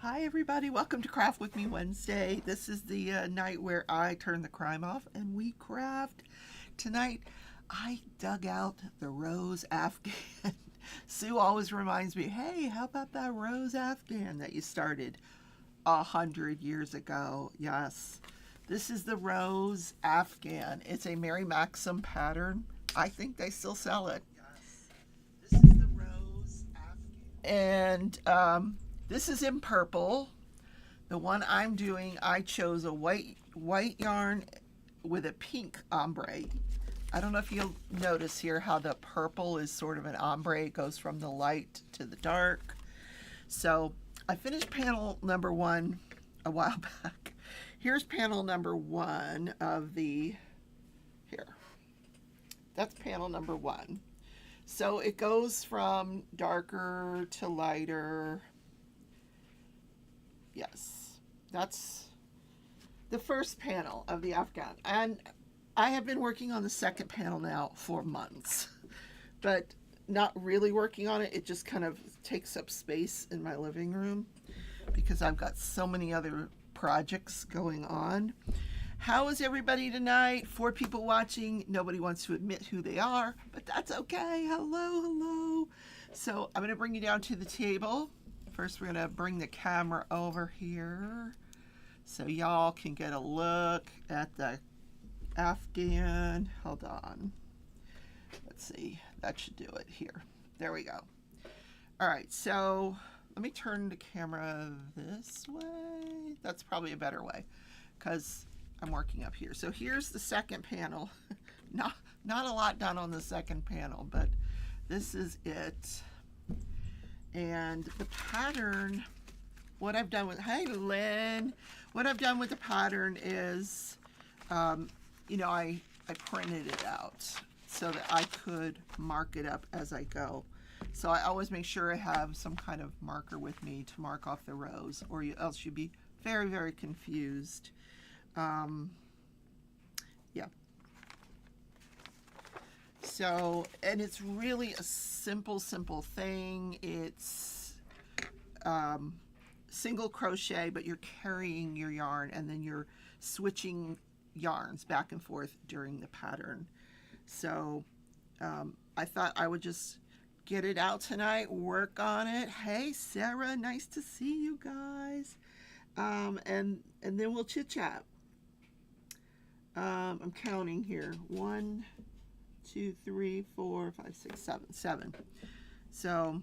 Hi everybody, welcome to Craft With Me Wednesday. This is the night where I turn the crime off and we craft. Tonight, I dug out the rose afghan. Sue always reminds me, hey, how about that rose afghan that you started 100 years ago? Yes, this is the rose afghan. It's a Mary Maxim pattern. I think they still sell it. Yes, this is the rose afghan. And this is in purple. The one I'm doing, I chose a white yarn with a pink ombre. I don't know if you'll notice here how the purple is sort of an ombre. It goes from the light to the dark. So I finished panel number 1 a while back. Here's panel number 1 of the, here. That's panel number 1. So it goes from darker to lighter. Yes, that's the first panel of the afghan. And I have been working on the second panel now for months, but not really working on it. It just kind of takes up space in my living room because I've got so many other projects going on. How is everybody tonight? 4 people watching. Nobody wants to admit who they are, but that's okay. Hello, hello. So I'm going to bring you down to the table. First, we're going to bring the camera over here so y'all can get a look at the afghan. Hold on. Let's see. That should do it here. There we go. All right, so let me turn the camera this way. That's probably a better way because I'm working up here. So here's the second panel. Not a lot done on the second panel, but this is it. And the pattern, what I've done with, hey Lynn, what I've done with the pattern is, I printed it out so that I could mark it up as I go. So I always make sure I have some kind of marker with me to mark off the rows, or else you'd be very, very confused. Yeah. So, and it's really a simple thing. It's single crochet, but you're carrying your yarn and then you're switching yarns back and forth during the pattern. So I thought I would just get it out tonight, work on it. Hey Sarah, nice to see you guys. And then we'll chit chat. I'm counting here. 1, 2, 3, 4, 5, 6, 7. So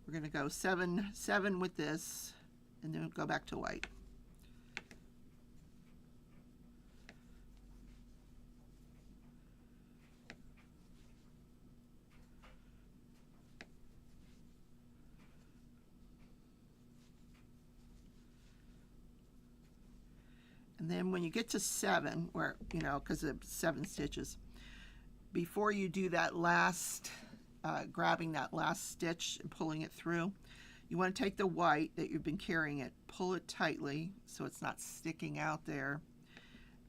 we're going to go 7 with this, and then go back to white. And then when you get to 7, where, because of 7 stitches, before you do that last, grabbing that last stitch and pulling it through, you want to take the white that you've been carrying it, pull it tightly so it's not sticking out there.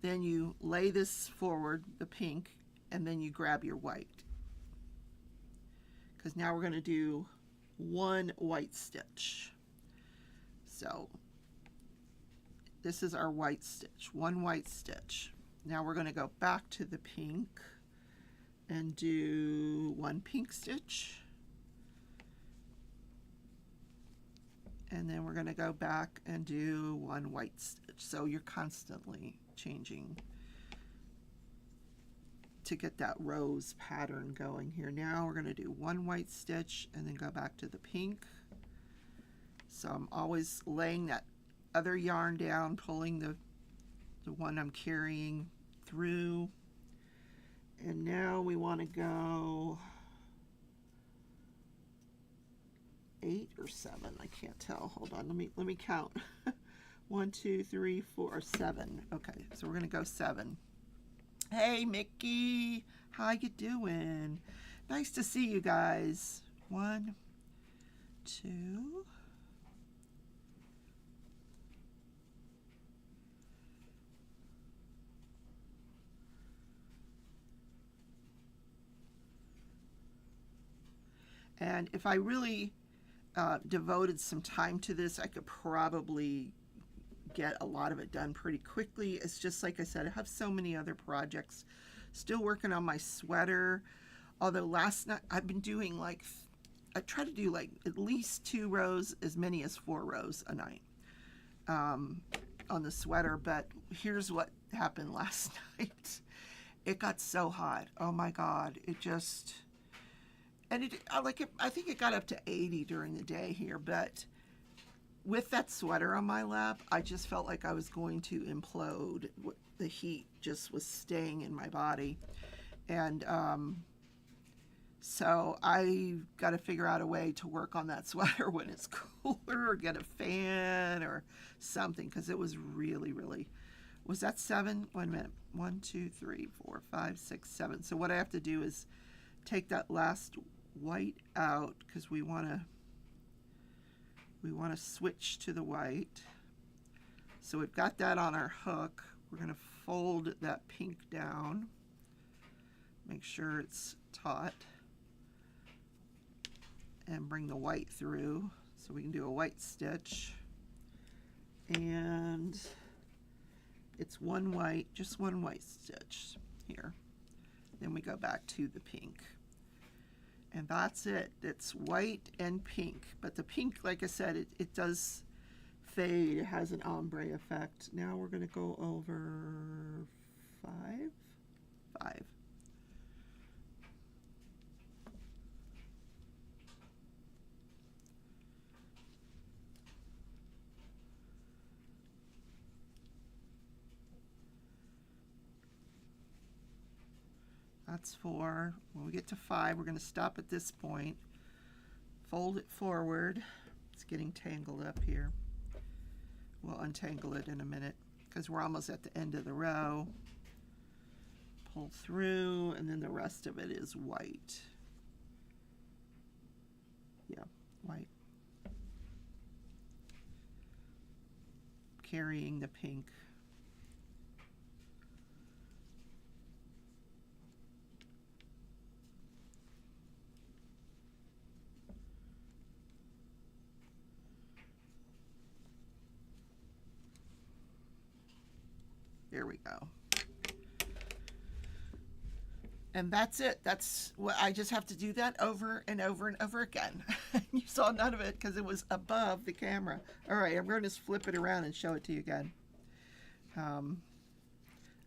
Then you lay this forward, the pink, and then you grab your white. Because now we're going to do 1 white stitch. So this is our white stitch, 1 white stitch. Now we're going to go back to the pink and do 1 pink stitch. And then we're going to go back and do 1 white stitch. So you're constantly changing to get that rose pattern going here. Now we're going to do 1 white stitch and then go back to the pink. So I'm always laying that other yarn down, pulling the one I'm carrying through. And now we want to go 8 or 7. I can't tell. Hold on. Let me count. 1, 2, 3, 4, 7. Okay, so we're gonna go 7. Hey Mickey, how you doing? Nice to see you guys. 1, 2. And if I really devoted some time to this, I could probably get a lot of it done pretty quickly. It's just like I said, I have so many other projects. Still working on my sweater. Although last night I've been doing like, I try to do like at least 2 rows, as many as 4 rows a night on the sweater. But here's what happened last night. It got so hot. Oh my God. It just, and I think it got up to 80 during the day here, but with that sweater on my lap, I just felt like I was going to implode. The heat just was staying in my body. And so I got to figure out a way to work on that sweater when it's cooler, or get a fan or something, because it was really, really, was that 7? Wait a minute. 1, 2, 3, 4, 5, 6, 7. So what I have to do is take that last white out, because we want to switch to the white. So we've got that on our hook. We're going to fold that pink down, make sure it's taut, and bring the white through so we can do a white stitch. And it's one white, just one white stitch here. Then we go back to the pink. And that's it. It's white and pink. But the pink, like I said, it does fade. It has an ombre effect. Now we're going to go over 5. That's 4. When we get to 5, we're going to stop at this point. Fold it forward. It's getting tangled up here. We'll untangle it in a minute because we're almost at the end of the row. Pull through, and then the rest of it is white. Yeah, white. Carrying the pink. There we go. And that's it. That's what I just have to do that over and over and over again. You saw none of it because it was above the camera. All right, I'm going to just flip it around and show it to you again.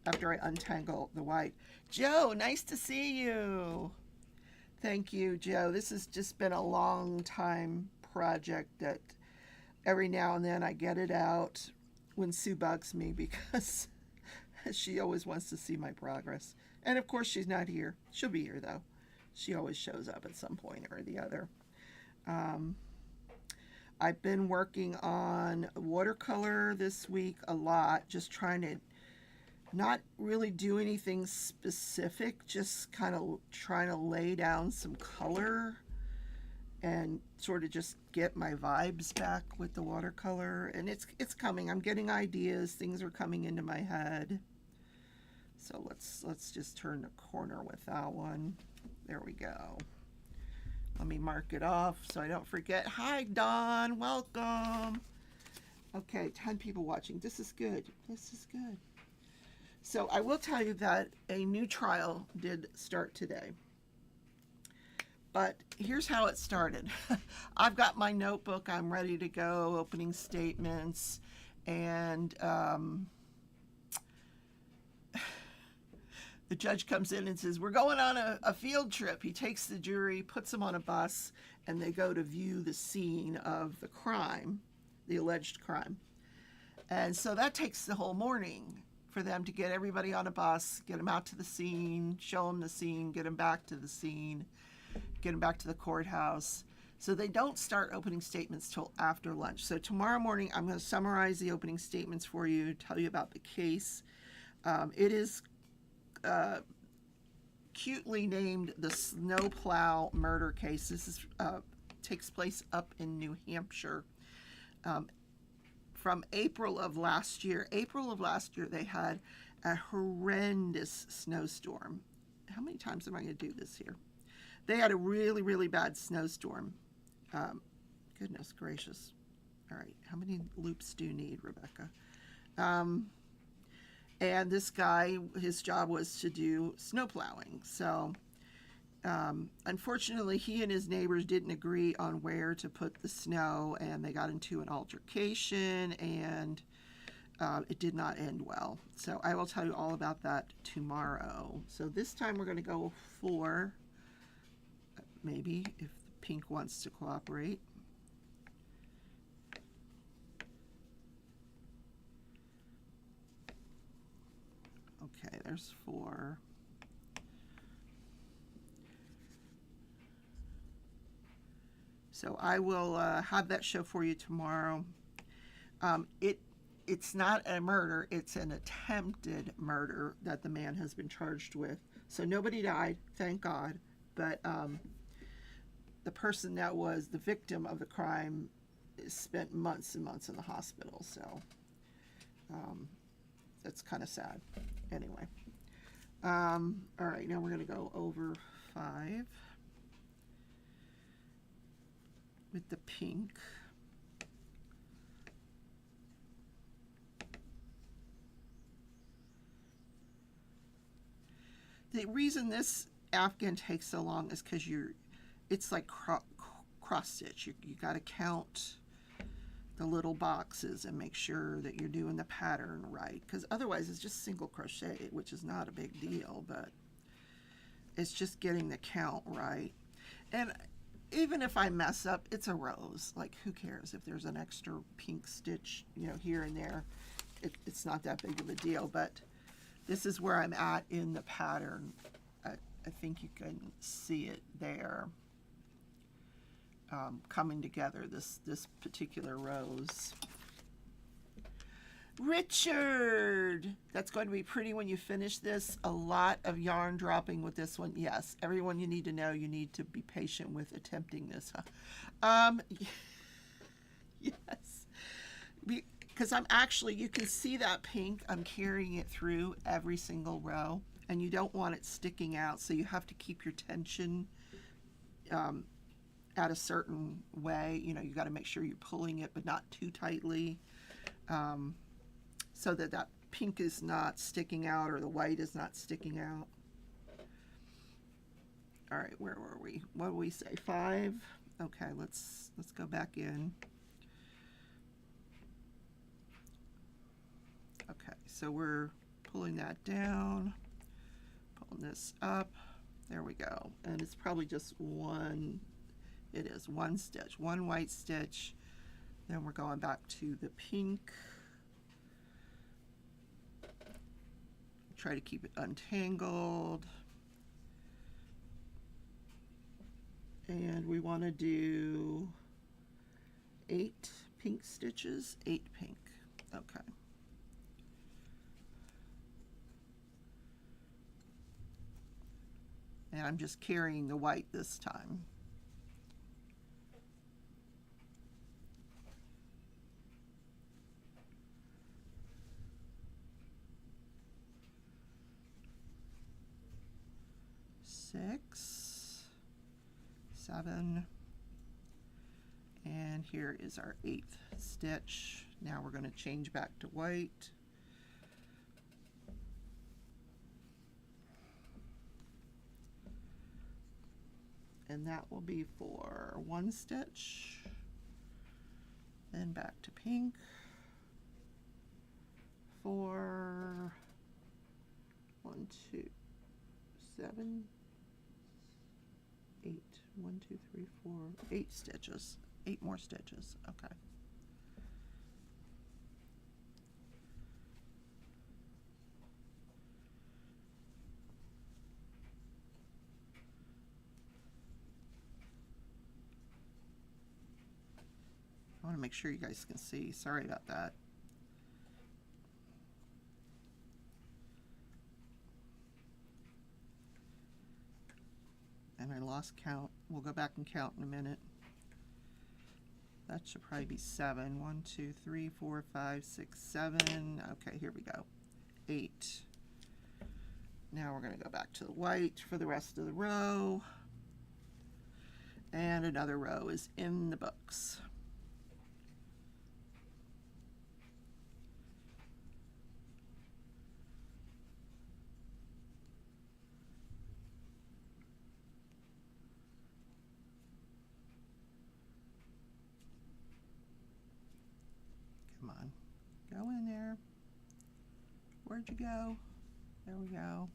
After I untangle the white. Joe, nice to see you. Thank you, Joe. This has just been a long time project that every now and then I get it out when Sue bugs me because she always wants to see my progress. And of course she's not here. She'll be here though. She always shows up at some point or the other. I've been working on watercolor this week a lot, just trying to not really do anything specific, just kind of trying to lay down some color and sort of just get my vibes back with the watercolor. And it's coming. I'm getting ideas. Things are coming into my head. So let's just turn the corner with that one. There we go. Let me mark it off so I don't forget. Hi, Dawn. Welcome. Okay, 10 people watching. This is good. This is good. So I will tell you that a new trial did start today. But here's how it started. I've got my notebook. I'm ready to go, opening statements. And the judge comes in and says, we're going on a field trip. He takes the jury, puts them on a bus, and they go to view the scene of the crime, the alleged crime. And so that takes the whole morning for them to get everybody on a bus, get them out to the scene, show them the scene, get them back to the scene, get them back to the courthouse. So they don't start opening statements till after lunch. So tomorrow morning, I'm going to summarize the opening statements for you, tell you about the case. It is cutely named the snowplow murder case. This is takes place up in New Hampshire. From April of last year, they had a horrendous snowstorm. How many times am I going to do this here? They had a really, really bad snowstorm. Goodness gracious. All right, how many loops do you need, Rebecca? And this guy, his job was to do snow plowing. So unfortunately, he and his neighbors didn't agree on where to put the snow, and they got into an altercation, and it did not end well. So I will tell you all about that tomorrow. So this time we're going to go for, maybe if the pink wants to cooperate. Okay, there's 4. So I will have that show for you tomorrow. It's not a murder, it's an attempted murder that the man has been charged with. So nobody died, thank God, but the person that was the victim of the crime spent months and months in the hospital. So that's kind of sad. Anyway, all right, now we're going to go over 5 with the pink. The reason this afghan takes so long is because it's like cross stitch. You got to count the little boxes and make sure that you're doing the pattern right, because otherwise it's just single crochet, which is not a big deal, but it's just getting the count right. And even if I mess up, it's a rose. Like, who cares if there's an extra pink stitch, you know, here and there. It's not that big of a deal, but this is where I'm at in the pattern. I think you can see it there, coming together, this particular rose. Richard, that's going to be pretty when you finish this. A lot of yarn dropping with this one. Yes, everyone, you need to know you need to be patient with attempting this. Yes, because I'm actually, you can see that pink, I'm carrying it through every single row, and you don't want it sticking out, so you have to keep your tension at a certain way. You know, you got to make sure you're pulling it, but not too tightly, so that that pink is not sticking out or the white is not sticking out. All right, where were we? What did we say? 5. Okay, let's go back in. Okay, so we're pulling that down, pulling this up. There we go. And it's probably just one. It is one stitch, one white stitch. Then we're going back to the pink. Try to keep it untangled. And we want to do 8 pink stitches, 8 pink. Okay. And I'm just carrying the white this time. Six, 7, and here is our 8th stitch. Now we're going to change back to white. And that will be for 1 stitch, then back to pink for 1, 2, 7, 8, 1, 2, 3, 4, 8 stitches, 8 more stitches. Okay. I want to make sure you guys can see. Sorry about that. And I lost count. We'll go back and count in a minute. That should probably be 7. 1, 2, 3, 4, 5, 6, 7. Okay, here we go. 8. Now we're going to go back to the white for the rest of the row. And another row is in the books. Come on, go in there. Where'd you go? There we go.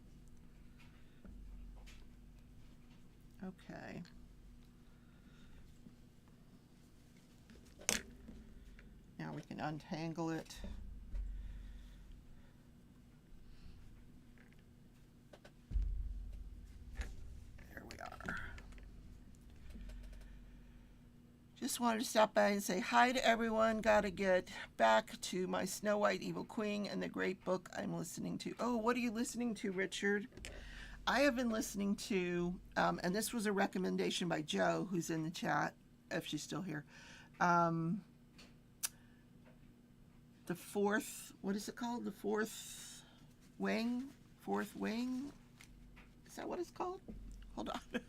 Okay. Now we can untangle it. There we are. Just wanted to stop by and say hi to everyone. Gotta get back to my Snow White Evil Queen and the great book I'm listening to. Oh, what are you listening to, Richard? I have been listening to, and this was a recommendation by Jo, who's in the chat, if she's still here. The fourth, what is it called? The fourth wing? Fourth wing? Is that what it's called? Hold on.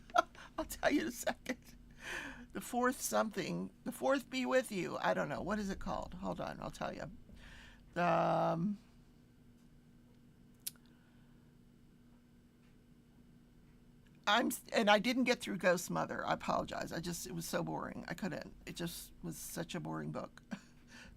I'll tell you in a second. The fourth something. The fourth be with you. I don't know. What is it called? Hold on. I'll tell you. And I didn't get through Ghost Mother. I apologize. It was so boring. I couldn't. It just was such a boring book.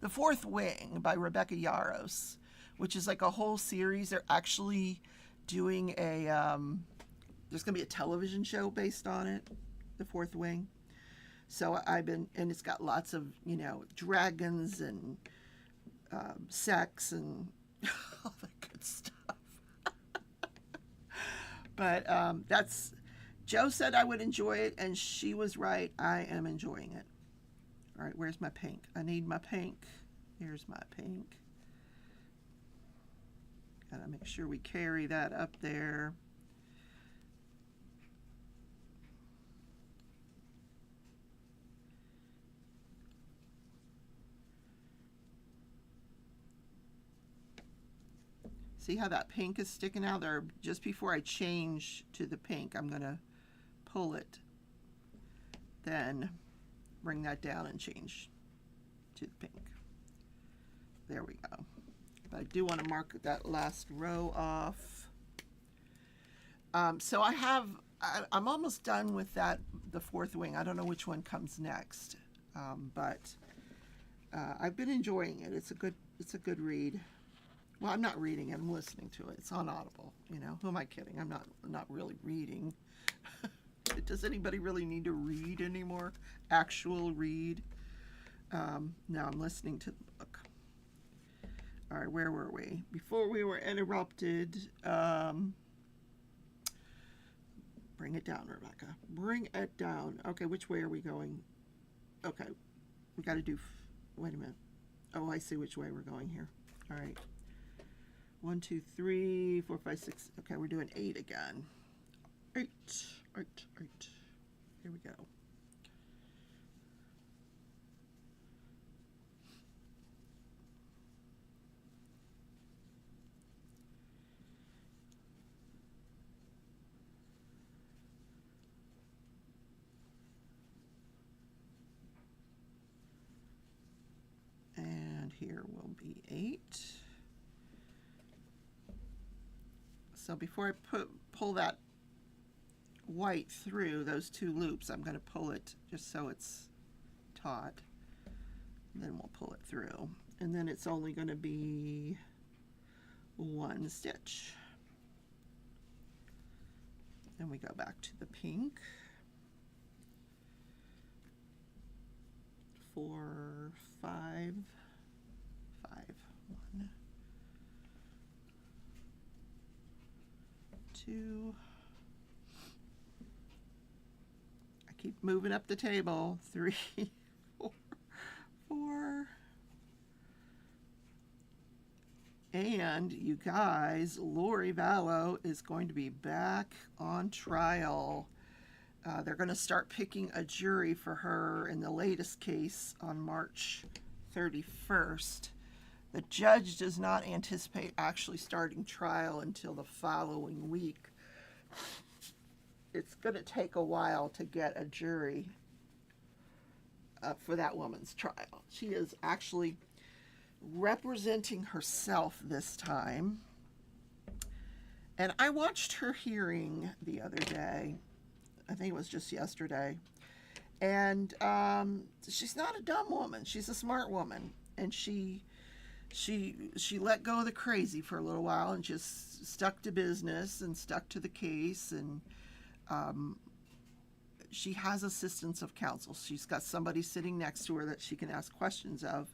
The Fourth Wing by Rebecca Yarros, which is like a whole series. They're actually doing there's going to be a television show based on it, The Fourth Wing. So and it's got lots of, dragons and sex and all that good stuff. But Jo said I would enjoy it, and she was right. I am enjoying it. All right, where's my pink? I need my pink. Here's my pink. Gotta make sure we carry that up there. See how that pink is sticking out there? Just before I change to the pink, I'm gonna pull it, then bring that down and change to the pink. There we go. But I do want to mark that last row off. So I'm almost done with the Fourth Wing. I don't know which one comes next, but I've been enjoying it. It's a good read. Well, I'm not reading it. I'm listening to it. It's on Audible. Who am I kidding? I'm not really reading. Does anybody really need to read anymore? Actual read? Now I'm listening to the book. All right, where were we? Before we were interrupted. Bring it down, Rebecca. Bring it down. Okay, which way are we going? Okay, we got to do. Wait a minute. Oh, I see which way we're going here. All right. 1, 2, 3, 4, 5, 6. Okay, we're doing 8 again. 8. Here we go. And here will be 8. So before I pull that white through those 2 loops, I'm going to pull it just so it's taut. And then we'll pull it through. And then it's only going to be 1 stitch. Then we go back to the pink. 4, 5, 5, 1, 2. I keep moving up the table. 3, 4. And you guys, Lori Vallow is going to be back on trial. They're going to start picking a jury for her in the latest case on March 31st. The judge does not anticipate actually starting trial until the following week. It's going to take a while to get a jury for that woman's trial. She is actually representing herself this time. And I watched her hearing the other day. I think it was just yesterday. And she's not a dumb woman. She's a smart woman. And she let go of the crazy for a little while and just stuck to business and stuck to the case. And she has assistance of counsel. She's got somebody sitting next to her that she can ask questions of.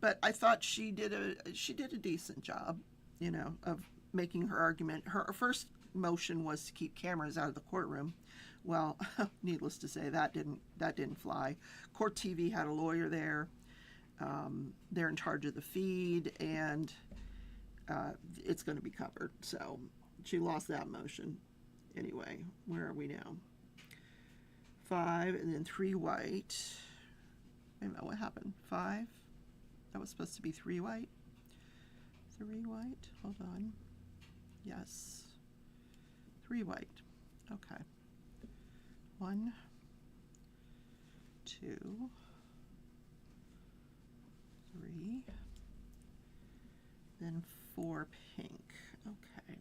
But I thought she did a decent job, you know, of making her argument. Her first motion was to keep cameras out of the courtroom. Well, needless to say, that didn't fly. Court TV had a lawyer there. They're in charge of the feed, and it's going to be covered. So she lost that motion. Anyway, where are we now? 5 and then 3 white. Wait a minute, what happened? 5? That was supposed to be 3 white. 3 white. Hold on. Yes. 3 white. Okay. 1, 2, 3, then 4 pink. Okay.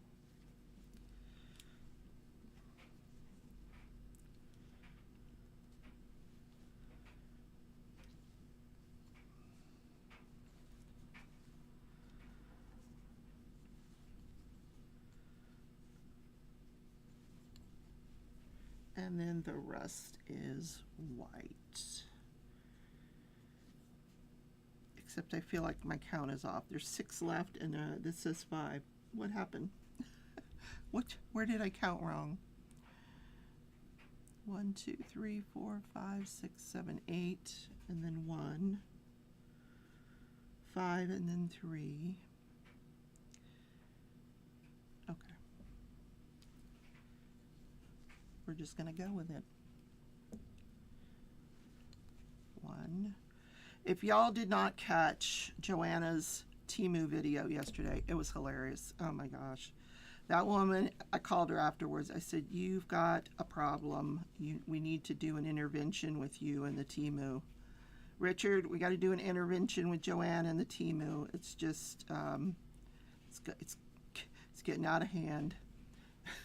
And then the rest is white. Except I feel like my count is off. There's 6 left, and this says 5. What happened? Where did I count wrong? 1, 2, 3, 4, 5, 6, 7, 8, and then 1, 5, and then 3. Okay. We're just going to go with it. 1. If y'all did not catch Joanna's Temu video yesterday, it was hilarious. Oh my gosh. That woman, I called her afterwards. I said, you've got a problem. We need to do an intervention with you and the Temu. Richard, we got to do an intervention with Joanna and the Temu. It's just, it's getting out of hand.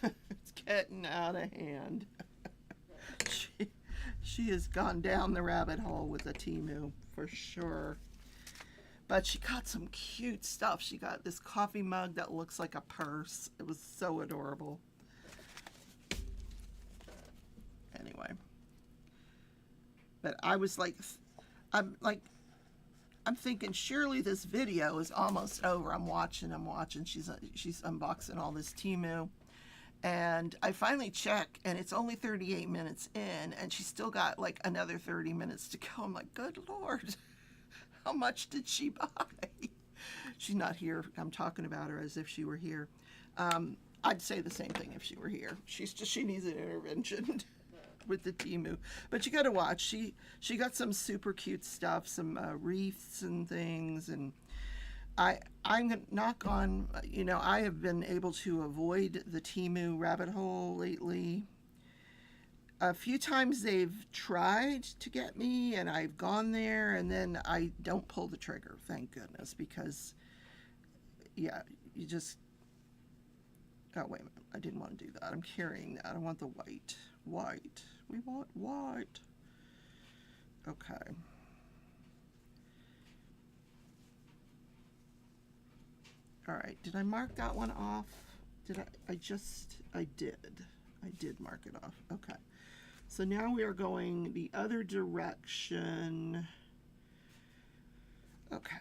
It's getting out of hand. She has gone down the rabbit hole with the Temu for sure. But she got some cute stuff. She got this coffee mug that looks like a purse. It was so adorable. Anyway. But I was like, I'm thinking surely this video is almost over. I'm watching. She's unboxing all this Temu. And I finally check, and it's only 38 minutes in, and she's still got like another 30 minutes to go. I'm like, good Lord, how much did she buy? She's not here. I'm talking about her as if she were here. I'd say the same thing if she were here. She needs an intervention with the Temu. But you got to watch. She got some super cute stuff, some wreaths and things, and I'm going to knock on, you know, I have been able to avoid the Temu rabbit hole lately. A few times they've tried to get me, and I've gone there, and then I don't pull the trigger, thank goodness, because, yeah, you just, oh, wait a minute, I didn't want to do that. I'm carrying that. I want the white. White. We want white. Okay. All right, did I mark that one off? Did I did mark it off. Okay. So now we are going the other direction. Okay.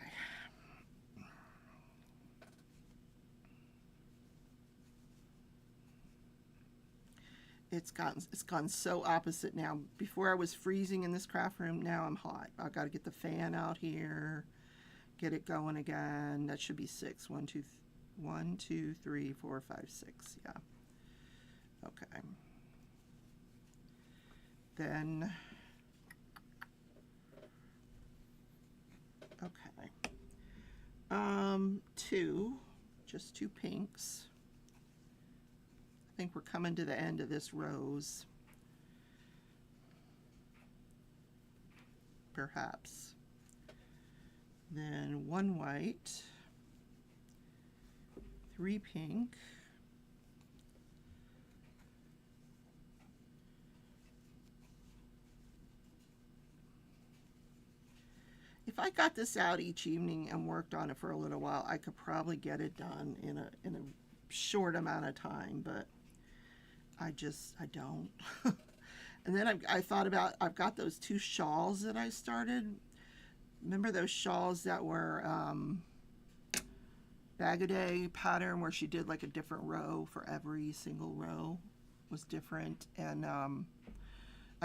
It's gone so opposite now. Before I was freezing in this craft room, now I'm hot. I've got to get the fan out here. Get it going again. That should be 6. 1, 2, 3, 4, 5, 6. Yeah. Okay. Then, okay. 2, just 2 pinks. I think we're coming to the end of this rose. perhaps. Then 1 white, 3 pink, if I got this out each evening and worked on it for a little while, I could probably get it done in a short amount of time, but I don't. And then I thought about, I've got those 2 shawls that I started. Remember those shawls that were Bag-O-Day pattern, where she did like a different row for every single row was different, and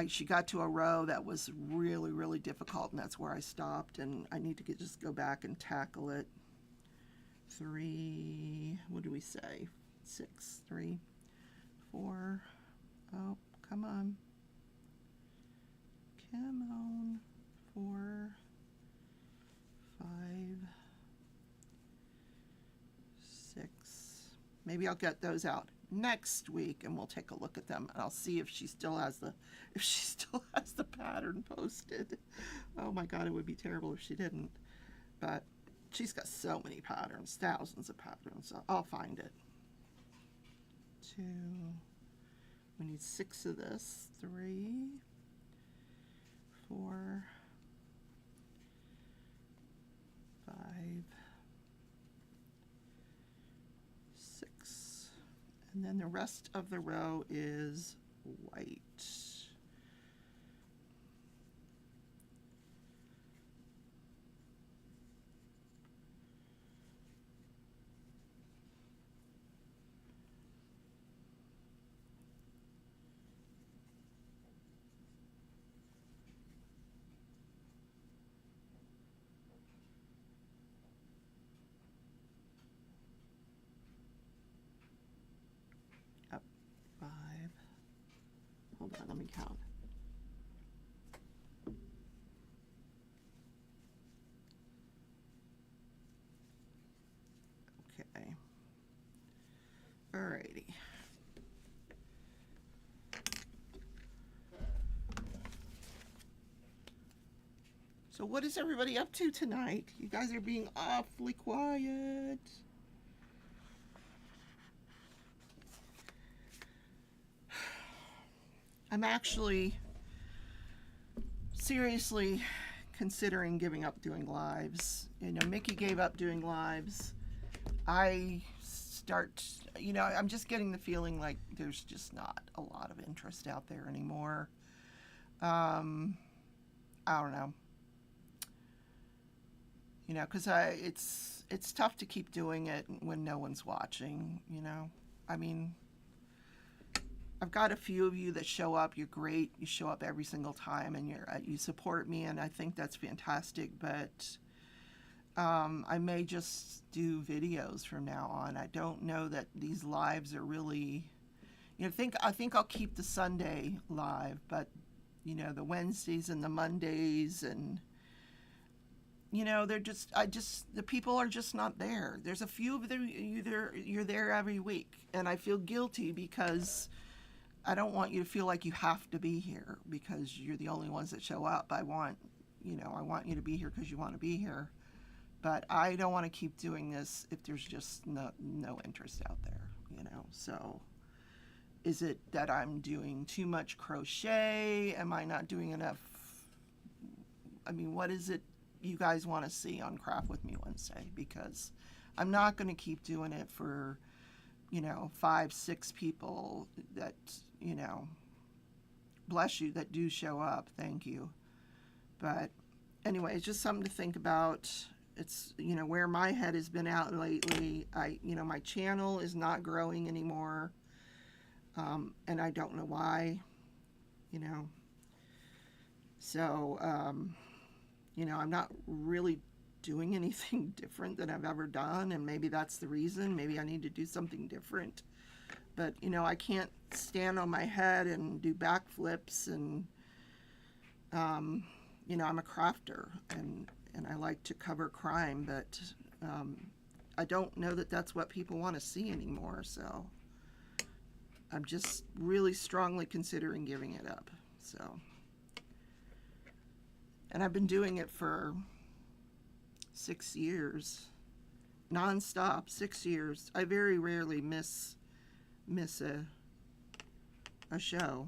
she got to a row that was really, really difficult, and that's where I stopped, and I need to just go back and tackle it. 3, what do we say? 6, 3, 4, oh, come on. Come on. 4, 5, 6. Maybe I'll get those out next week and we'll take a look at them, and I'll see if she still has the pattern posted. Oh my god, it would be terrible if she didn't. But she's got so many patterns, thousands of patterns, so I'll find it. 2, we need 6 of this. 3, 4, 5, 6, and then the rest of the row is white. Hold on, let me count. Okay. Alrighty. So what is everybody up to tonight? You guys are being awfully quiet. I'm actually seriously considering giving up doing lives. You know, Mickey gave up doing lives. I'm just getting the feeling like there's just not a lot of interest out there anymore. I don't know. You know, because it's tough to keep doing it when no one's watching, you know. I mean, I've got a few of you that show up. You're great. You show up every single time, and you support me, and I think that's fantastic. But I may just do videos from now on. I don't know that these lives are really, you know. I think I'll keep the Sunday live, but you know, the Wednesdays and the Mondays, and you know, the people are just not there. There's a few of them. You're there every week, and I feel guilty because I don't want you to feel like you have to be here because you're the only ones that show up. I want you to be here because you want to be here. But I don't want to keep doing this if there's just no interest out there, you know. So is it that I'm doing too much crochet? Am I not doing enough? I mean, what is it you guys want to see on Craft With Me Wednesday? Because I'm not going to keep doing it for, you know, 5, 6 people that, you know, bless you, that do show up. Thank you. But anyway, it's just something to think about. It's, you know, where my head has been out lately. My channel is not growing anymore. And I don't know why, you know. So, you know, I'm not really doing anything different than I've ever done, and maybe that's the reason. Maybe I need to do something different. But, you know, I can't stand on my head and do backflips, and, you know, I'm a crafter, and I like to cover crime, but I don't know that that's what people want to see anymore, so I'm just really strongly considering giving it up. So And I've been doing it for 6 years, non-stop, 6 years. I very rarely miss a show,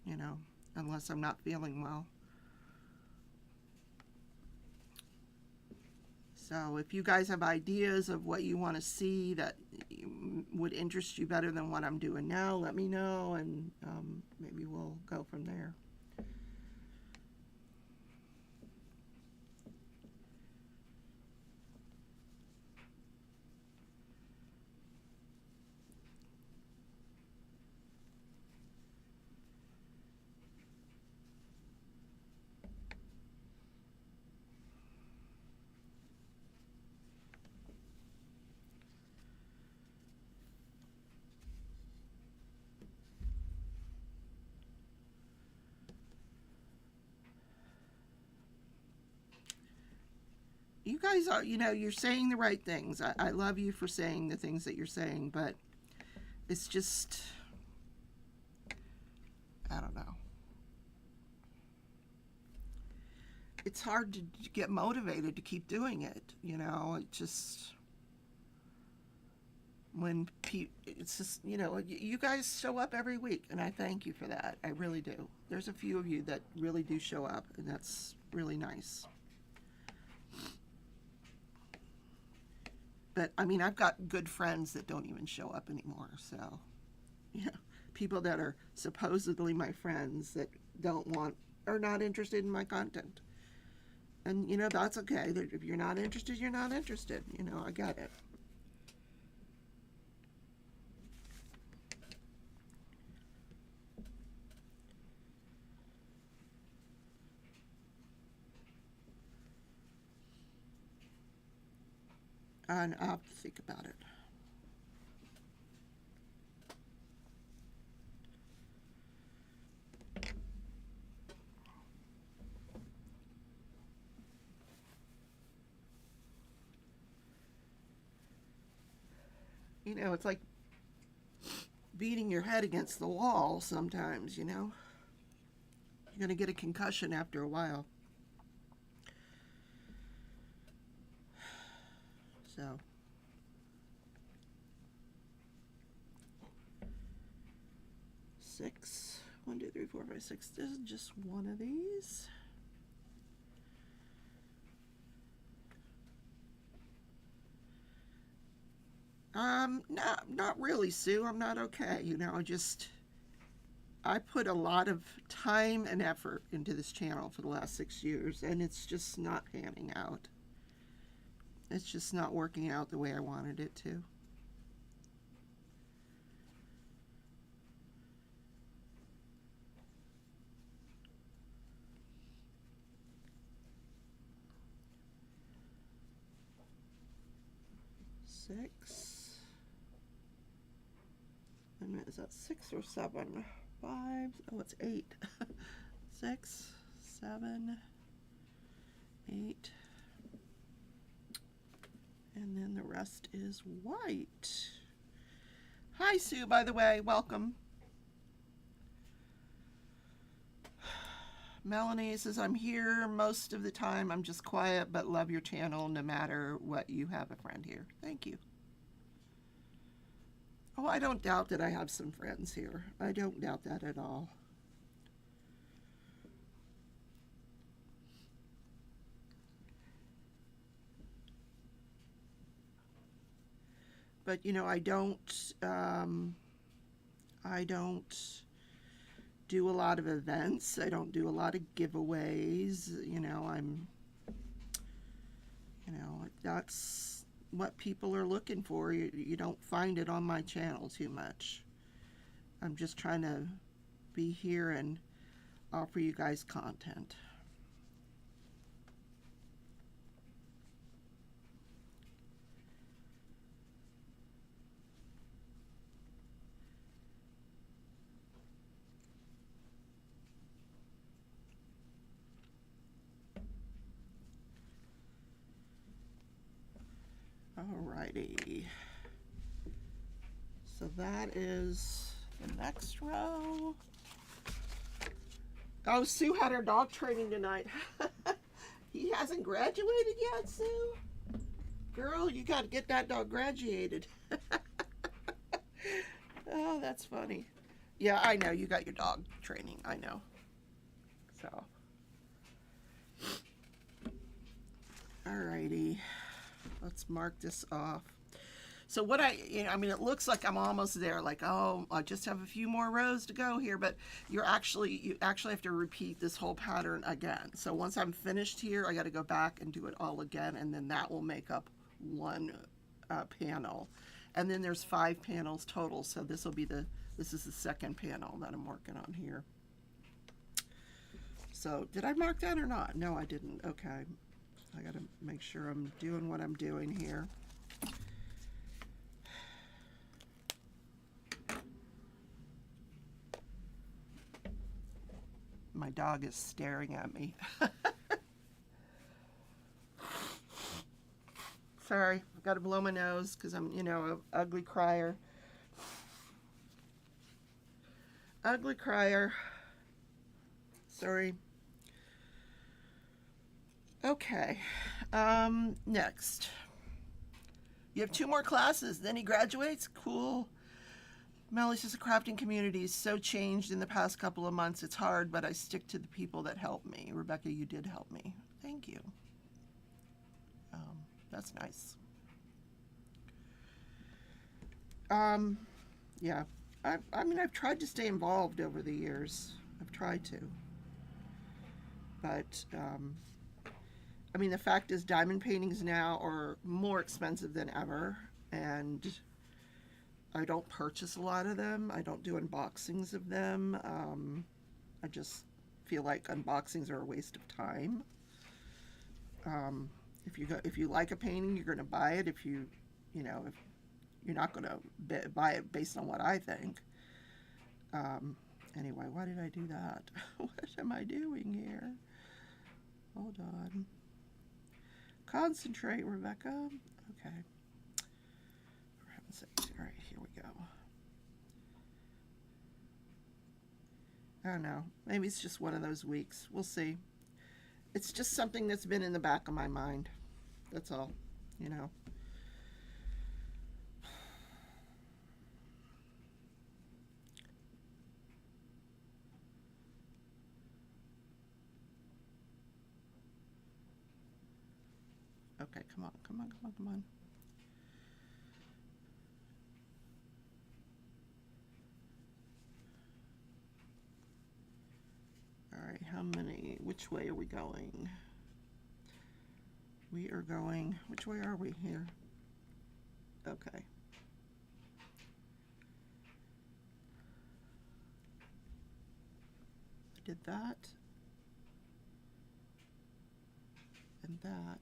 you know, unless I'm not feeling well. So if you guys have ideas of what you want to see that would interest you better than what I'm doing now, let me know, and maybe we'll go from there. You guys are, you know, you're saying the right things. I love you for saying the things that you're saying, but it's just, I don't know. It's hard to get motivated to keep doing it, you know. It just, it's just, you know, you guys show up every week, and I thank you for that. I really do. There's a few of you that really do show up, and that's really nice. But I mean, I've got good friends that don't even show up anymore. So, you know, people that are supposedly my friends that are not interested in my content. And, you know, that's okay. If you're not interested, you're not interested. You know, I get it. And I'll have to think about it. You know, it's like beating your head against the wall sometimes, you know. You're going to get a concussion after a while. So, six. 1, 2, 3, 4, 5, 6. This is just one of these. Not really, Sue. I'm not okay. You know, I put a lot of time and effort into this channel for the last 6 years, and it's just not panning out. It's just not working out the way I wanted it to. Six. Wait a minute, is that 6 or 7? 5. Oh, it's 8. 6, 7, 8. And then the rest is white. Hi, Sue, by the way. Welcome. Melanie says, I'm here most of the time. I'm just quiet, but love your channel no matter what. You have a friend here. Thank you. Oh, I don't doubt that I have some friends here. I don't doubt that at all. But, you know, I don't do a lot of events. I don't do a lot of giveaways. You know, that's what people are looking for. You don't find it on my channel too much. I'm just trying to be here and offer you guys content. Alrighty. So that is the next row. Oh, Sue had her dog training tonight. He hasn't graduated yet, Sue? Girl, you got to get that dog graduated. Oh, that's funny. Yeah, I know. You got your dog training. I know. So. Alrighty. Let's mark this off. So what I mean, it looks like I'm almost there. Like, oh, I just have a few more rows to go here. But you actually have to repeat this whole pattern again. So once I'm finished here, I got to go back and do it all again. And then that will make up one panel. And then there's 5 panels total. So this is the second panel that I'm working on here. So did I mark that or not? No, I didn't. Okay. I got to make sure I'm doing what I'm doing here. My dog is staring at me. Sorry, I've got to blow my nose because I'm, an ugly crier. Ugly crier. Sorry. Okay. Next. You have 2 more classes, then he graduates? Cool. Melly says the crafting community is so changed in the past couple of months. It's hard, but I stick to the people that help me. Rebecca, you did help me. Thank you. That's nice. Yeah. I've tried to stay involved over the years. I've tried to. But, the fact is diamond paintings now are more expensive than ever. And I don't purchase a lot of them. I don't do unboxings of them. I just feel like unboxings are a waste of time. If you like a painting, you're going to buy it. If you're not going to buy it based on what I think. Anyway, why did I do that? What am I doing here? Hold on. Concentrate, Rebecca. Okay. For heaven's sakes. All right, here we go. I don't know. Maybe it's just one of those weeks. We'll see. It's just something that's been in the back of my mind. That's all, Okay, come on. All right, which way are we going? We are going, which way are we here? Okay. I did that. And that.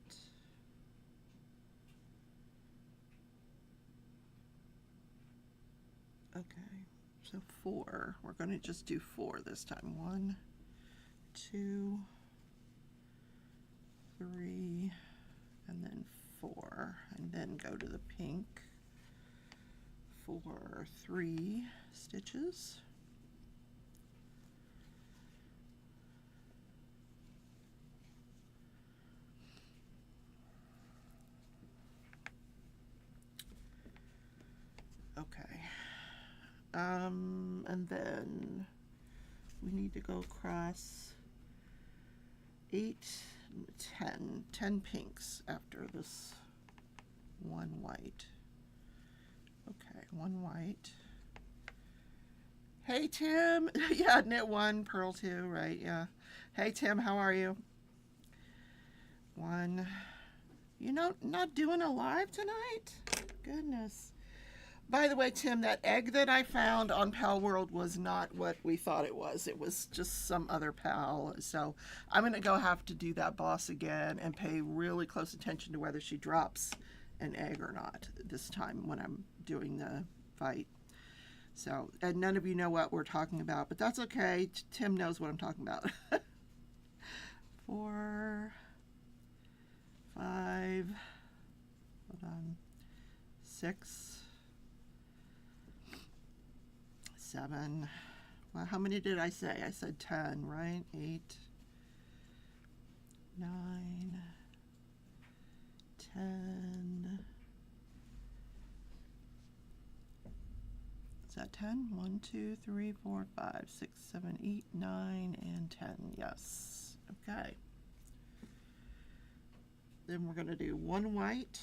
Okay, so 4. We're going to just do 4 this time. 1, 2, 3, and then 4, and then go to the pink for 3 stitches. Okay. And then we need to go across 8, 10 pinks after this 1 white. Okay, 1 white. Hey, Tim. Yeah, knit 1, purl 2, right? Yeah. Hey, Tim, how are you? 1. Not doing a live tonight? Goodness. By the way, Tim, that egg that I found on Pal World was not what we thought it was. It was just some other pal. So I'm going to have to do that boss again and pay really close attention to whether she drops an egg or not this time when I'm doing the fight. So, and none of you know what we're talking about, but that's okay. Tim knows what I'm talking about. 4, 5, hold on, 6, 7. Well, how many did I say? I said 10, right? 8, 9, 10? 1, 2, 3, 4, 5, 6, 7, 8, 9, and 10. Yes. Okay. Then we're going to do one white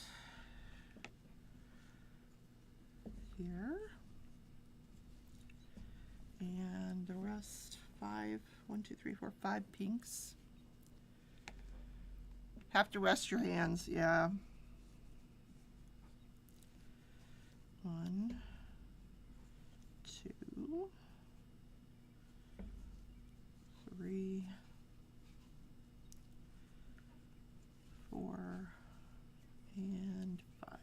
here. And the rest, 5, 1, 2, 3, 4, 5 pinks. Have to rest your hands, yeah. 1, 2, 3, 4, and 5.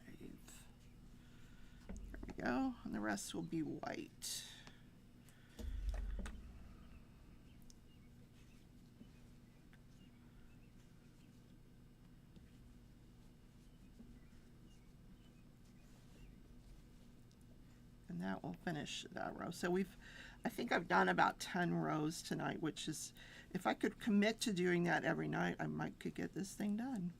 There we go, and the rest will be white. And that will finish that row. So I think I've done about 10 rows tonight, which is, if I could commit to doing that every night, I could get this thing done.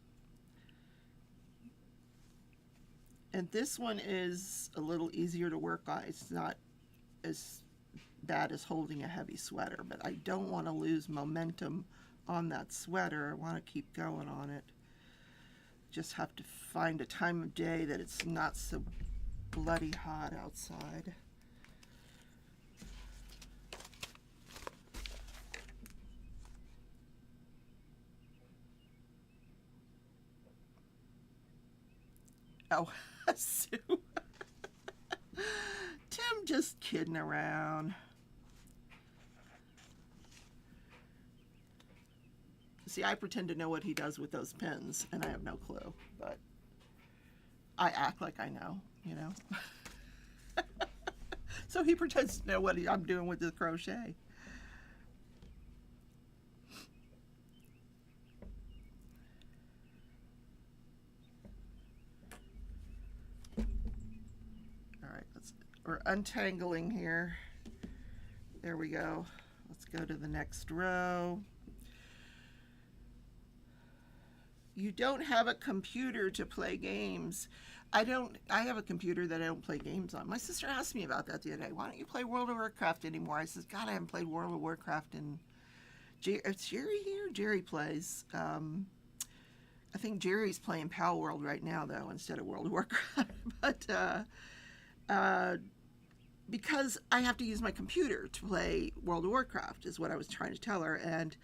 And this one is a little easier to work on. It's not as bad as holding a heavy sweater, but I don't want to lose momentum on that sweater. I want to keep going on it. Just have to find a time of day that it's not so bloody hot outside. Oh, Sue. Tim just kidding around. See, I pretend to know what he does with those pins, and I have no clue, but I act like I know, you know. So he pretends to know what I'm doing with the crochet. All right, we're untangling here. There we go. Let's go to the next row. You don't have a computer to play games. I have a computer that I don't play games on. My sister asked me about that the other day. Why don't you play World of Warcraft anymore? I said, God, I haven't played World of Warcraft in... Is Jerry here? Jerry plays. I think Jerry's playing Pal World right now, though, instead of World of Warcraft. But because I have to use my computer to play World of Warcraft is what I was trying to tell her. And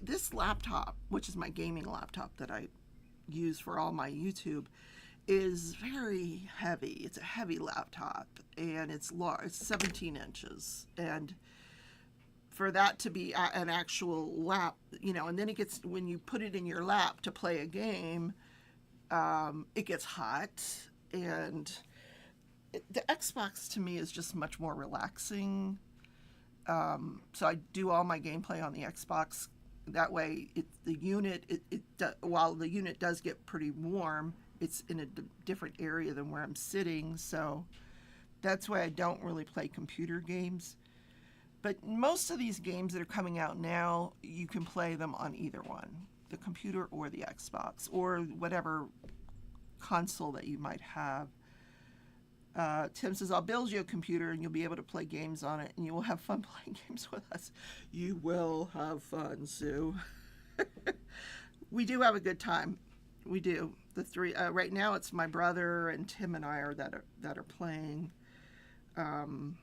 this laptop, which is my gaming laptop that I use for all my YouTube, is very heavy. It's a heavy laptop, and it's large. It's 17 inches. And for that to be an actual lap, you know, and then it gets, when you put it in your lap to play a game, it gets hot. And the Xbox to me is just much more relaxing. So I do all my gameplay on the Xbox. That way, while the unit does get pretty warm, it's in a different area than where I'm sitting. So that's why I don't really play computer games. But most of these games that are coming out now, you can play them on either one, the computer or the Xbox, or whatever console that you might have. Tim says, I'll build you a computer and you'll be able to play games on it, and you will have fun playing games with us. You will have fun, Sue. We do have a good time. We do. The three right now, it's my brother and Tim and I that are playing on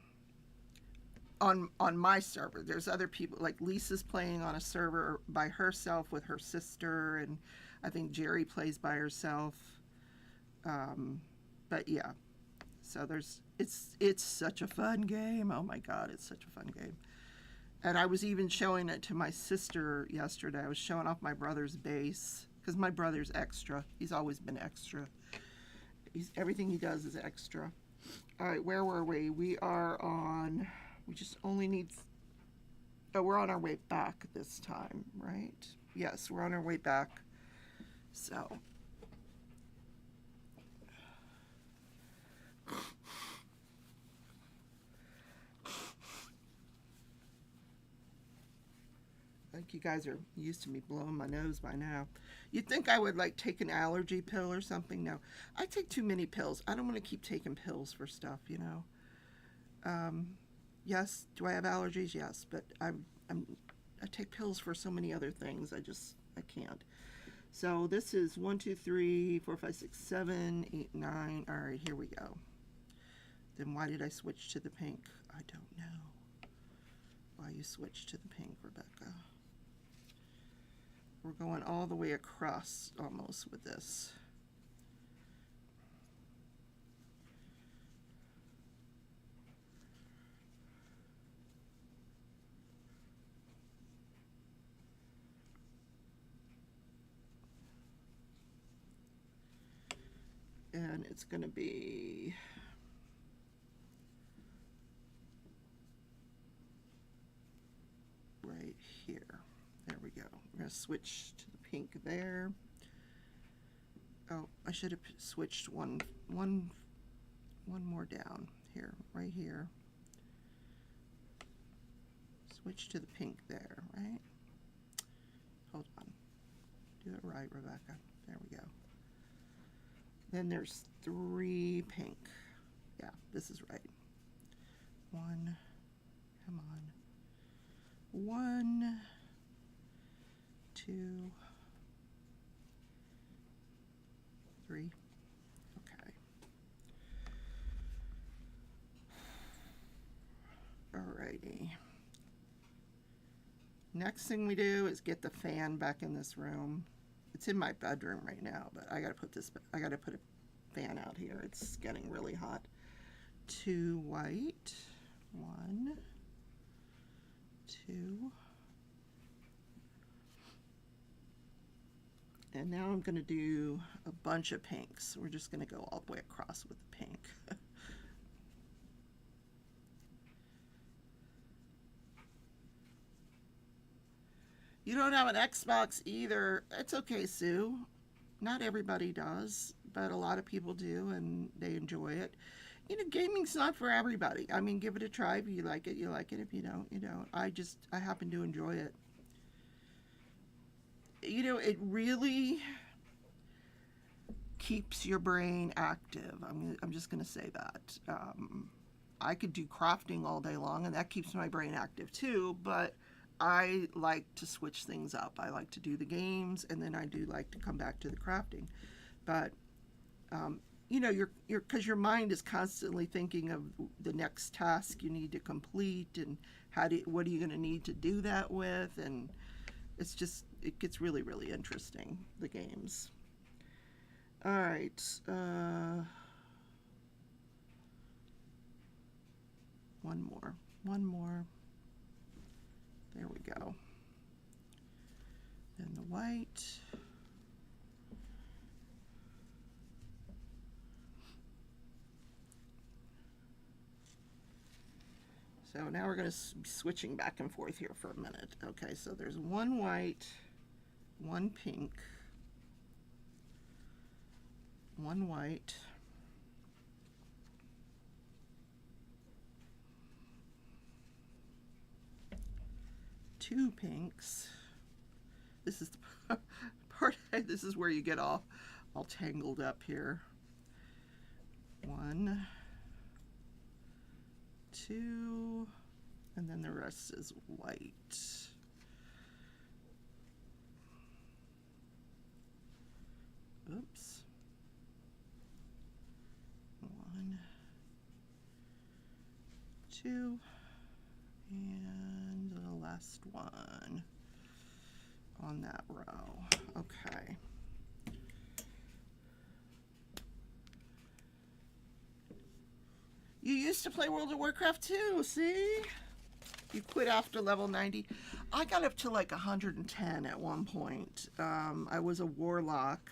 my server. There's other people, like Lisa's playing on a server by herself with her sister, and I think Jerry plays by herself. But yeah. So it's such a fun game. Oh my God, it's such a fun game. And I was even showing it to my sister yesterday. I was showing off my brother's base, because my brother's extra. He's always been extra. Everything he does is extra. All right, where were we? We just only need, we're on our way back this time, right? Yes, we're on our way back. So. I think you guys are used to me blowing my nose by now. You'd think I would like take an allergy pill or something. No, I take too many pills. I don't want to keep taking pills for stuff, you know. Yes. Do I have allergies? Yes, but I take pills for so many other things. I can't. So this is 1, 2, 3, 4, 5, 6, 7, 8, 9. All right, here we go. Then why did I switch to the pink? I don't know why you switched to the pink, Rebecca. We're going all the way across almost with this. And it's going to be right here. There we go. We're going to switch to the pink there. Oh, I should have switched one more down here, right here. Switch to the pink there, right? Hold on. Do it right, Rebecca. There we go. Then there's 3 pink. Yeah, this is right. 1, come on. 1, 2, 3. Okay. Alrighty. Next thing we do is get the fan back in this room. It's in my bedroom right now, but I gotta put a fan out here. It's getting really hot. 2 white, 1, 2, and now I'm gonna do a bunch of pinks. We're just gonna go all the way across with the pink. You don't have an Xbox either. It's okay, Sue. Not everybody does, but a lot of people do, and they enjoy it. You know, gaming's not for everybody. I mean, give it a try. If you like it, you like it. If you don't, you don't. I happen to enjoy it. You know, it really keeps your brain active. I'm just going to say that. I could do crafting all day long, and that keeps my brain active too, but I like to switch things up. I like to do the games, and then I do like to come back to the crafting. But you know, because your mind is constantly thinking of the next task you need to complete, and what are you going to need to do that with, and it gets really, really interesting, the games. All right. One more. There we go. Then the white. So now we're going to be switching back and forth here for a minute. Okay, so there's 1 white, 1 pink, 1 white, 2 pinks. This is the part. This is where you get all tangled up here. 1, 2, and then the rest is white. Oops. 1, 2, and the last one on that row. Okay. You used to play World of Warcraft too, see? You quit after level 90. I got up to like 110 at one point. I was a warlock,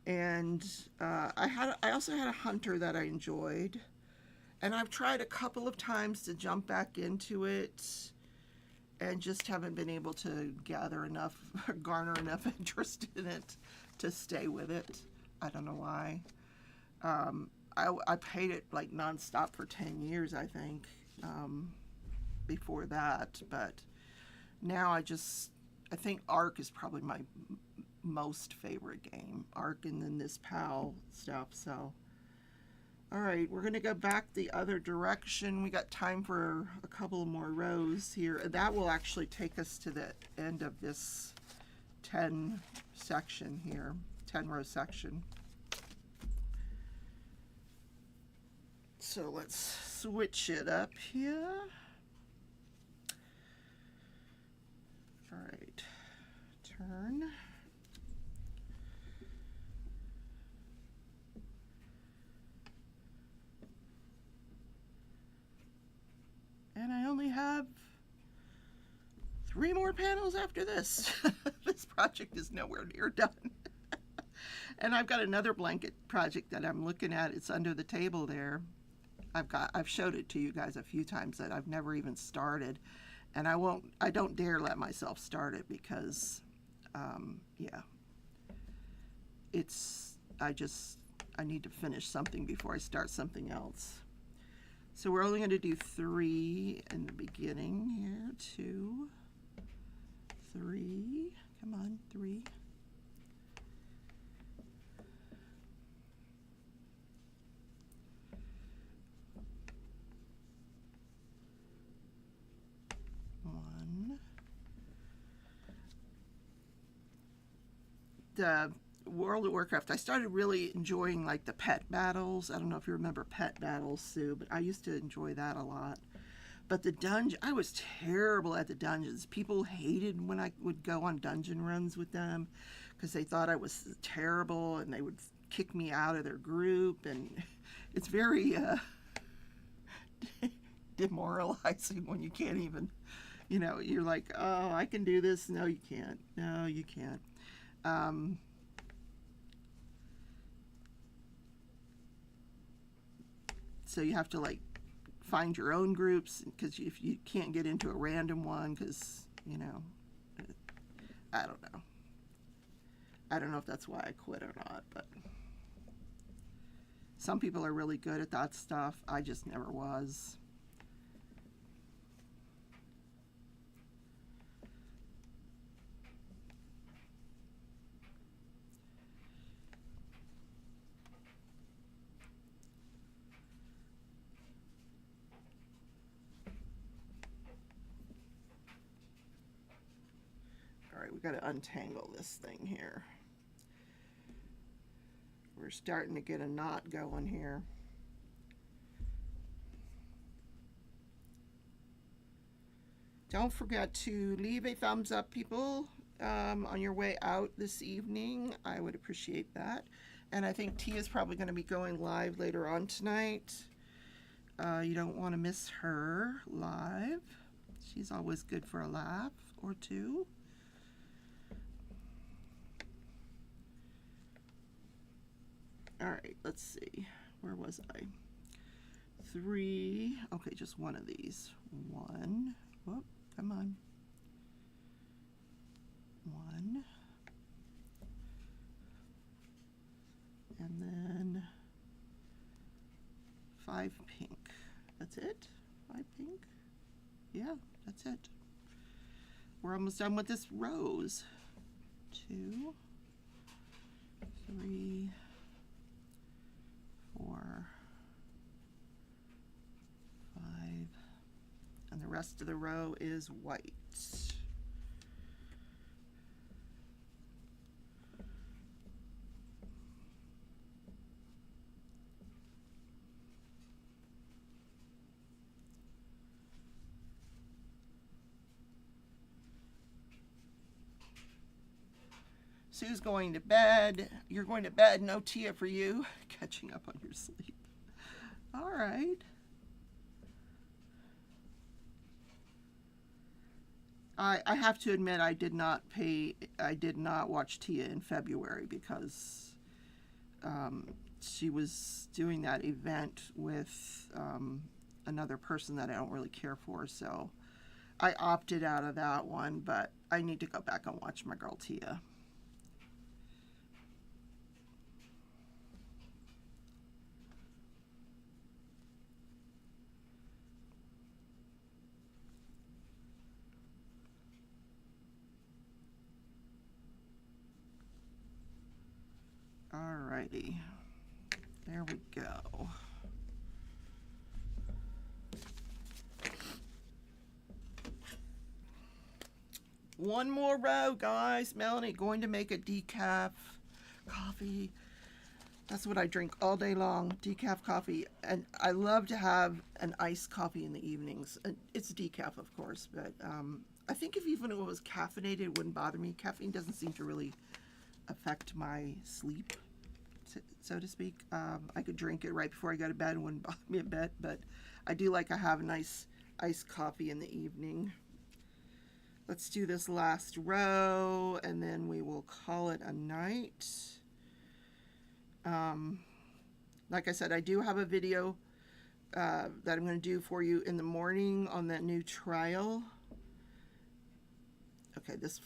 and I also had a hunter that I enjoyed, and I've tried a couple of times to jump back into it, and just haven't been able to garner enough interest in it to stay with it. I don't know why. I played it like nonstop for 10 years, I think, before that. But now I think Ark is probably my most favorite game. Ark, and then this PAL stuff. So All right, we're gonna go back the other direction. We got time for a couple more rows here. That will actually take us to the end of this 10 section here, 10 row section. So let's switch it up here. All right, turn. And I only have 3 more panels after this. This project is nowhere near done. And I've got another blanket project that I'm looking at. It's under the table there. I've showed it to you guys a few times that I've never even started. And I don't dare let myself start it because, yeah, I need to finish something before I start something else. So we're only going to do 3 in the beginning here. 2, 3, come on, 3. The World of Warcraft, I started really enjoying like the pet battles. I don't know if you remember pet battles, Sue, but I used to enjoy that a lot. But the dungeon, I was terrible at the dungeons. People hated when I would go on dungeon runs with them because they thought I was terrible and they would kick me out of their group. And it's very demoralizing when you can't even, you know, you're like, oh, I can do this. No, you can't. No, you can't. So you have to like find your own groups because if you can't get into a random one because, you know, I don't know. I don't know if that's why I quit or not, but some people are really good at that stuff. I just never was. All right, we got to untangle this thing here. We're starting to get a knot going here. Don't forget to leave a thumbs up, people, on your way out this evening. I would appreciate that. And I think Tia's probably going to be going live later on tonight. You don't want to miss her live. She's always good for a laugh or two. All right, let's see. Where was I? 3. Okay, just one of these. 1. Whoop, come on. 1. And then 5 pink. That's it? 5 pink? Yeah, that's it. We're almost done with this rose. 2, 3, 4, 5, and the rest of the row is white. Sue's going to bed. You're going to bed. No Tia for you. Catching up on your sleep. All right. I have to admit I did not watch Tia in February because she was doing that event with another person that I don't really care for, so I opted out of that one, but I need to go back and watch my girl Tia. Alrighty, there we go. One more row, guys. Melanie going to make a decaf coffee. That's what I drink all day long, decaf coffee. And I love to have an iced coffee in the evenings. It's decaf, of course, but I think if even if it was caffeinated, it wouldn't bother me. Caffeine doesn't seem to really affect my sleep, so to speak. I could drink it right before I go to bed. It wouldn't bother me a bit, but I do like to have a nice iced coffee in the evening. Let's do this last row, and then we will call it a night. Like I said, I do have a video that I'm going to do for you in the morning on that new trial. Okay, this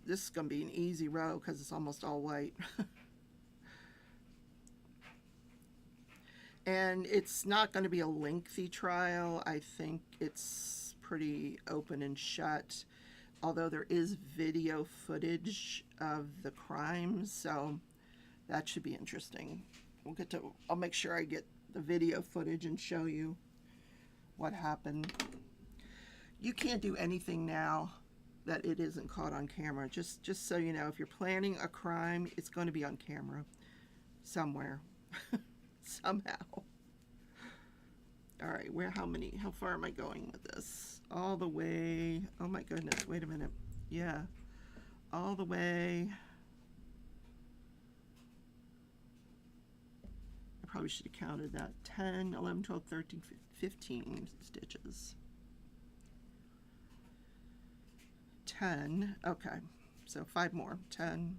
is going to be an easy row because it's almost all white. And it's not going to be a lengthy trial. I think it's pretty open and shut, although there is video footage of the crimes, so that should be interesting. I'll make sure I get the video footage and show you what happened. You can't do anything now that it isn't caught on camera. Just so you know, if you're planning a crime, it's going to be on camera somewhere. Somehow. All right, how far am I going with this? All the way, oh my goodness, wait a minute. Yeah, all the way. I probably should have counted that. 10, 11, 12, 13, 15 stitches. 10, okay, so 5 more. 10,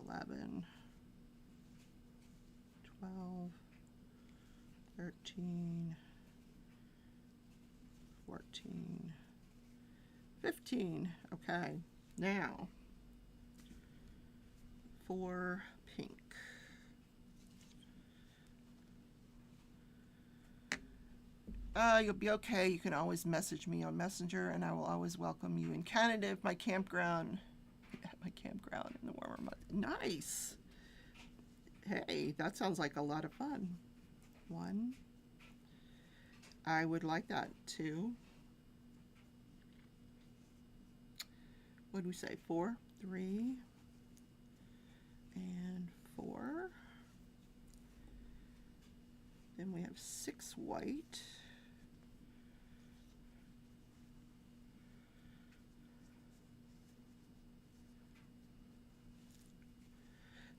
11, 12, 13, 14, 15. Okay, now for pink. You'll be okay. You can always message me on Messenger, and I will always welcome you in Canada if my campground, in the warmer month. Nice. Hey, that sounds like a lot of fun. 1. I would like that. 2. What do we say? 4, 3, and 4. Then we have 6 white.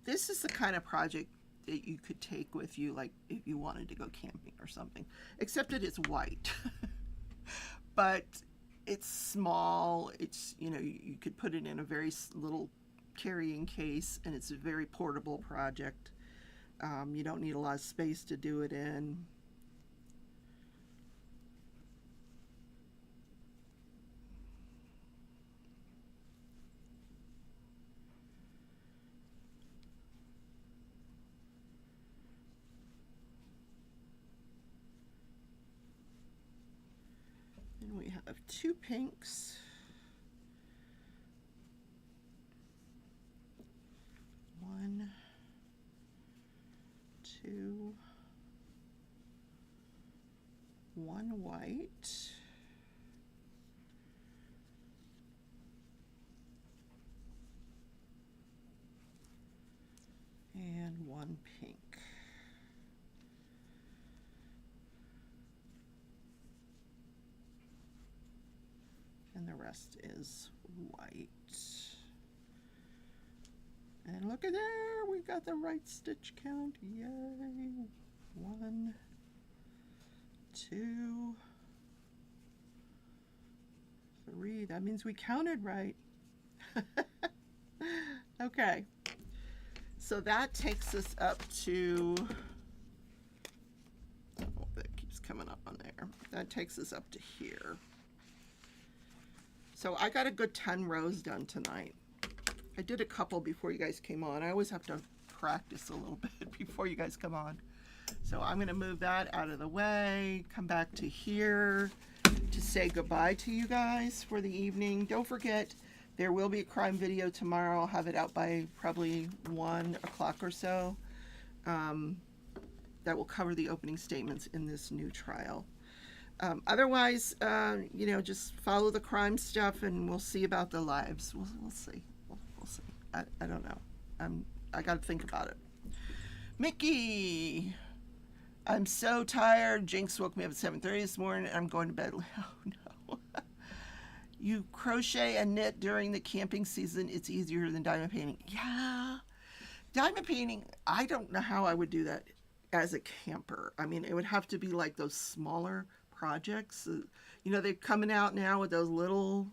This is the kind of project that you could take with you, like if you wanted to go camping or something, except that it's white. But it's small. It's, you could put it in a very little carrying case, and it's a very portable project. You don't need a lot of space to do it in. And we have 2 pinks. 1, 2, 1 white. And 1 pink. And the rest is white. And look at there, we got the right stitch count. Yay. 1, 2, 3. That means we counted right. Okay. So that takes us up to, oh, that keeps coming up on there. That takes us up to here. So I got a good 10 rows done tonight. I did a couple before you guys came on. I always have to practice a little bit before you guys come on. So I'm going to move that out of the way, come back to here to say goodbye to you guys for the evening. Don't forget, there will be a crime video tomorrow. I'll have it out by probably 1 o'clock or so. That will cover the opening statements in this new trial. Otherwise, you know, just follow the crime stuff, and we'll see about the lives. We'll see. We'll see. I don't know. I got to think about it. Mickey, I'm so tired. Jinx woke me up at 7:30 this morning, and I'm going to bed. Oh no. You crochet and knit during the camping season. It's easier than diamond painting. Yeah, diamond painting. I don't know how I would do that as a camper. I mean, it would have to be like those smaller projects. You know, they're coming out now with those little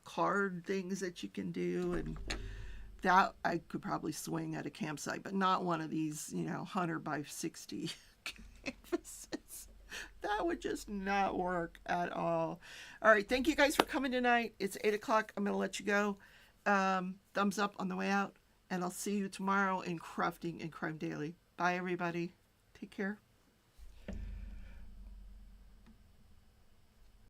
card things that you can do, and that I could probably swing at a campsite, but not one of these, you know, 100 by 60 canvases. That would just not work at all. All right, thank you guys for coming tonight. It's 8 o'clock. I'm going to let you go. Thumbs up on the way out, and I'll see you tomorrow in Crafting and Crime Daily. Bye, everybody. Take care.